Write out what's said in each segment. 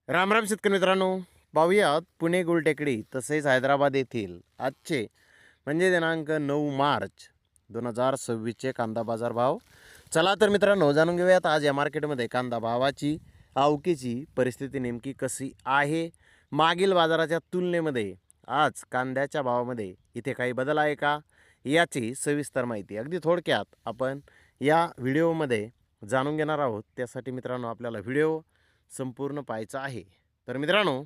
राम राम शेतकरी मित्रांनो, पाहूयात पुणे गुलटेकडी तसेच हैदराबाद येथील आजचे म्हणजे दिनांक 9 मार्च 2026चे कांदा बाजार भाव. चला तर मित्रांनो, जाणून घेऊयात आज या मार्केटमध्ये कांदा भावाची आवकीची परिस्थिती नेमकी कशी आहे. मागील बाजाराच्या तुलनेमध्ये आज कांद्याच्या भावामध्ये इथे काही बदल आहे का, याची सविस्तर माहिती अगदी थोडक्यात आपण या व्हिडिओमध्ये जाणून घेणार आहोत. त्यासाठी मित्रांनो आपल्याला व्हिडिओ संपूर्ण पाहायचा आहे. तर मित्रांनो,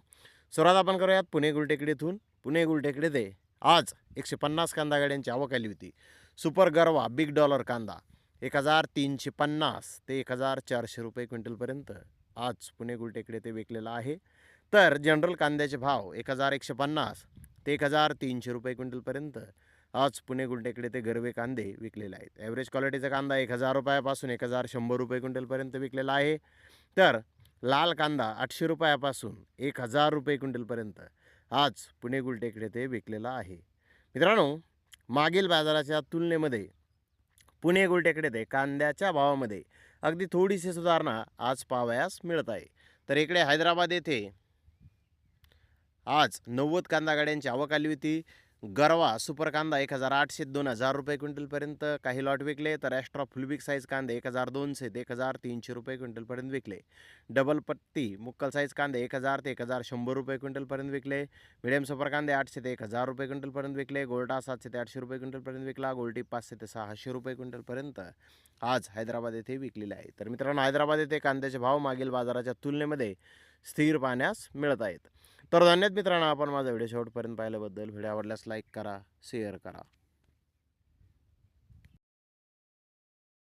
सुरुवात आपण करूयात पुणे गुलटेकडीतून. पुणे गुलटेकडीत आज 150 कांदा गाड्यांची आवक आली होती. सुपर गरवा बिग डॉलर कांदा 1350 ते 1400 रुपये क्विंटलपर्यंत आज पुणे गुलटेकडे ते विकलेला आहे. तर जनरल कांद्याचे भाव 1150 ते 1300 रुपये क्विंटलपर्यंत आज पुणे गुलटेकडे ते गरवे कांदे विकलेले आहेत. ॲव्हरेज क्वालिटीचा कांदा 1000 रुपयापासून 1100 रुपये क्विंटलपर्यंत विकलेला आहे. तर लाल कांदा 800 रुपयापासून 1000 रुपये क्विंटलपर्यंत आज पुणे गुलटेकडे ते विकलेला आहे. मित्रांनो, मागील बाजाराच्या तुलनेमध्ये पुणे गुलटेकडे ते कांद्याच्या भावामध्ये अगदी थोडीशी सुधारणा आज पाहावयास मिळत आहे. तर इकडे हैदराबाद येथे आज 90 कांदा गाड्यांची आवक आली होती. गरवा सुपर कांदा 1800 2000 रुपये क्विंटलपर्यंत काही लॉट विकले. तर एक्स्ट्रा फुल बिग साईज कांदे 1200 ते 1300 रुपये क्विंटलपर्यंत विकले. डबल पत्ती मुक्कल साईज कांदे 1000 ते 1100 रुपये क्विंटलपर्यंत विकले. मिडियम सुपर कांदे 800 ते 1000 रुपये क्विंटलपर्यंत विकले. गोल्टा 700 ते 800 रुपये क्विंटलपर्यंत विकला. गोल्टी 500 ते 600 रुपये क्विंटलपर्यंत आज हैदराबाद येथे विकलेले आहे. तर मित्रांनो, हैदराबाद येथे कांद्याचे भाव मागील बाजाराच्या तुलनेमध्ये स्थिर पाहण्यास मिळत आहेत. तर धन्यवाद मित्रांनो, आपण माझा व्हिडिओ शेवटपर्यंत पाहिल्याबद्दल. व्हिडिओ आवडल्यास लाईक करा, शेअर करा.